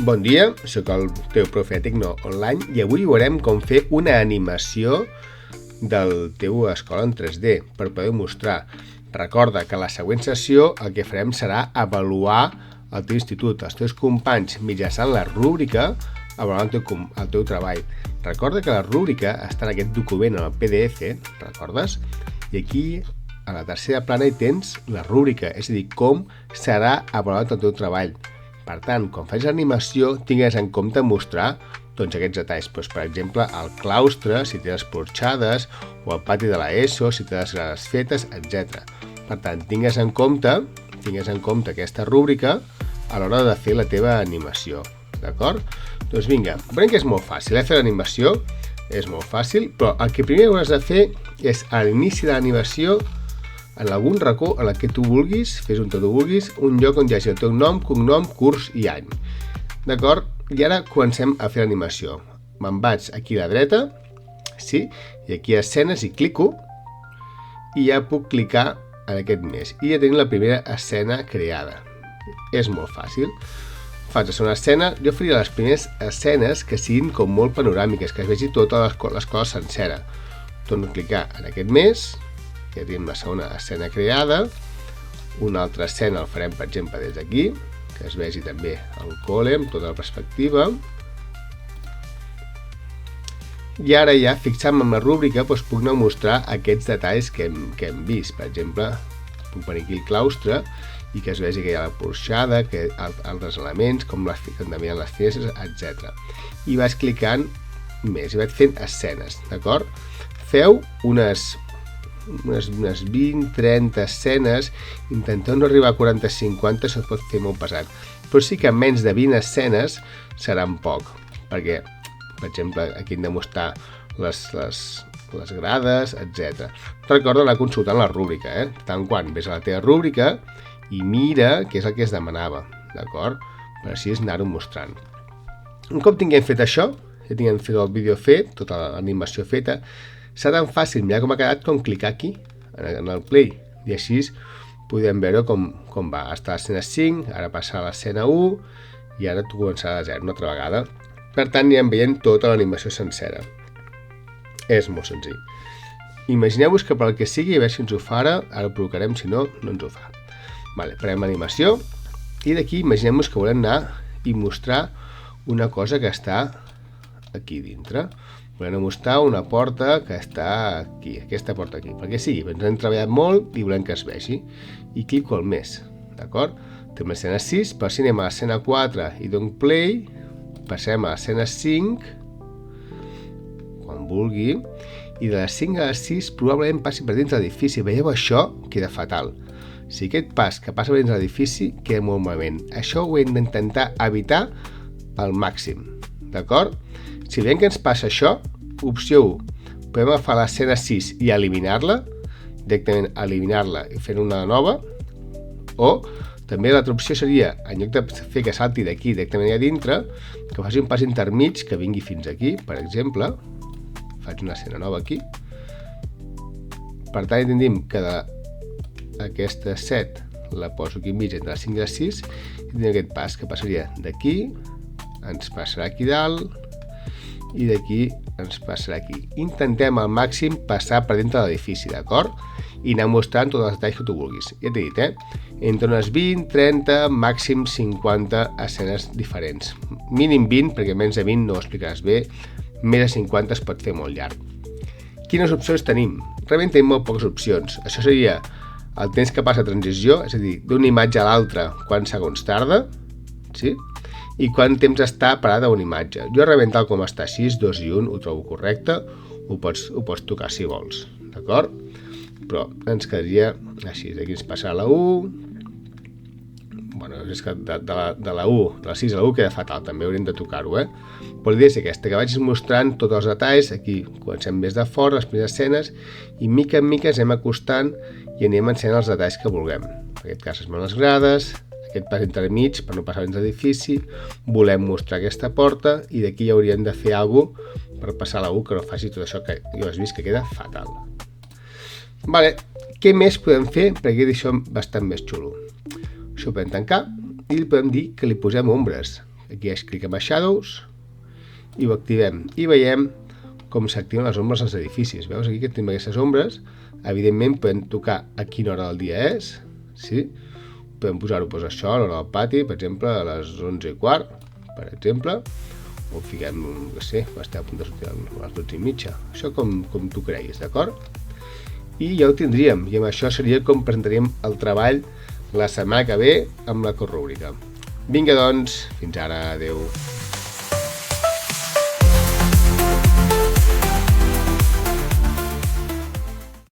Bon dia, sóc el teu profe Tecno Online i avui veurem com fer una animació del teu escola en 3D per poder mostrar. Recorda que a la següent sessió el que farem serà avaluar el teu institut, els teus companys, mitjançant la rúbrica, avaluant el teu treball. Recorda que la rúbrica està en aquest document, en el PDF, recordes? I aquí, a la tercera plana, hi tens la rúbrica, és a dir, com serà avaluat el teu treball. Per tant, quan facis l'animació, tingues en compte mostrar tots aquests detalls. Per exemple, el claustre, si té les porxades, o el pati de l'ESO, si té les grades fetes, etc. Per tant, tingues en compte aquesta rúbrica a l'hora de fer la teva animació. D'acord? Doncs vinga, veurem que és molt fàcil. Fer l'animació és molt fàcil, però el que primer hauràs de fer és, a l'inici de l'animació, en algun racó en el que tu vulguis, fes on tu vulguis, un lloc on hi hagi el teu nom, cognom, curs i any. D'acord? I ara comencem a fer l'animació. Me'n vaig aquí a la dreta, sí? I aquí a escenes hi clico i ja puc clicar en aquest mes. I ja tenim la primera escena creada. És molt fàcil. Faig una escena, jo faria les primeres escenes que siguin com molt panoràmiques, que es vegi tota l'escola sencera. Torno a clicar en aquest mes, ja tenim la segona escena creada. Una altra escena el farem, per exemple, des d'aquí, que es vegi també el col·le amb tota la perspectiva. I ara ja, fixant-me en la rúbrica, doncs puc anar a mostrar aquests detalls que hem vist. Per exemple, puc venir aquí el claustre i que es vegi que hi ha la porxada, que altres elements, com també hi ha les finestres, etc. I vaig clicant més, i vaig fent escenes, d'acord? Feu unes 20-30 escenes, intenteu no arribar a 40-50, això es pot fer molt pesat, però sí que menys de 20 escenes seran poc, perquè, per exemple, aquí hem de mostrar les grades, etc. Recorda anar consultant la rúbrica, tant quan ves a la teva rúbrica i mira què és el que es demanava, d'acord? Per així és anar-ho mostrant. Un cop tinguem fet això, ja tinguem fet el vídeo fet, tota l'animació feta, serà tan fàcil mirar com ha quedat com clicar aquí, en el play, i així podem veure com va. Està a l'escena 5, ara passa a l'escena 1, i ara tu començaràs de 0 una altra vegada. Per tant, anirem veient tota l'animació sencera. És molt senzill. Imagineu-vos que per al que sigui, a veure si ens ho fa ara ho provocarem, si no, no ens ho fa. Farem animació, i d'aquí imaginem-vos que volem anar i mostrar una cosa que està aquí dintre. Volem mostrar una porta que està aquí, aquesta porta aquí, perquè sí, ens hem treballat molt i volem que es vegi. I clico al més, d'acord? Tenim l'escena 6, però si anem a l'escena 4 i donem play, passem a l'escena 5, quan vulgui, i de les 5 a les 6 probablement passi per dins l'edifici. Veieu, això queda fatal. Si aquest pas que passa per dins l'edifici queda molt malament. Això ho hem d'intentar evitar al màxim, d'acord? Si veiem que ens passa això, opció 1, podem agafar l'escena 6 i eliminar-la, directament eliminar-la i fer una nova, o també l'altra opció seria, en lloc de fer que salti d'aquí directament allà dintre, que faci un pas intermig que vingui fins aquí, per exemple, faig una escena nova aquí. Per tant, entendim que aquesta 7 la poso aquí enmig entre les 5 i les 6 i tenim aquest pas que passaria d'aquí, ens passarà aquí dalt, i d'aquí ens passarà aquí. Intentem al màxim passar per dintre de l'edifici, d'acord? I anar mostrant tots els detalls que tu vulguis. Ja t'he dit, entre unes 20, 30, màxim 50 escenes diferents. Mínim 20, perquè menys de 20 no ho explicaràs bé, més de 50 es pot fer molt llarg. Quines opcions tenim? Realment tenim molt poques opcions. Això seria el temps que passa a transició, és a dir, d'una imatge a l'altra, quants segons tarda, sí? I quant temps està parada una imatge. Jo realment tal com està així, 2 i 1, ho trobo correcte, ho pots tocar si vols, d'acord? Però ens quedaria així, d'aquí ens passarà la 1, bueno, és que de la 1, de la 6 a la 1 queda fatal, també hauríem de tocar-ho, Però l'idea és aquesta, que vagis mostrant tots els detalls, aquí comencem més de fora, les primeres escenes, i mica en mica ens anem acostant i anem ensenyant els detalls que vulguem. En aquest cas es veuen les grades, aquest pas intermig per no passar dins l'edifici, volem mostrar aquesta porta i d'aquí ja hauríem de fer alguna cosa per passar a la 1 que no faci tot això que ja has vist que queda fatal. Vale, què més podem fer perquè quedi això bastant més xulo? Això ho podem tancar i li podem dir que li posem ombres. aquí cliquem a Shadows i ho activem i veiem com s'activen les ombres als edificis. Veus aquí que tenim aquestes ombres, evidentment podem tocar a quina hora del dia és, sí? Podem posar-ho això a l'hora del pati, per exemple a les 11:15, per exemple, o fiquem, que sé, estem a punt de sortir a les 12:30, això com tu creguis, d'acord? I ja ho tindríem, i amb això seria com presentaríem el treball la setmana que ve amb la corrúbrica. Vinga doncs, fins ara, adeu.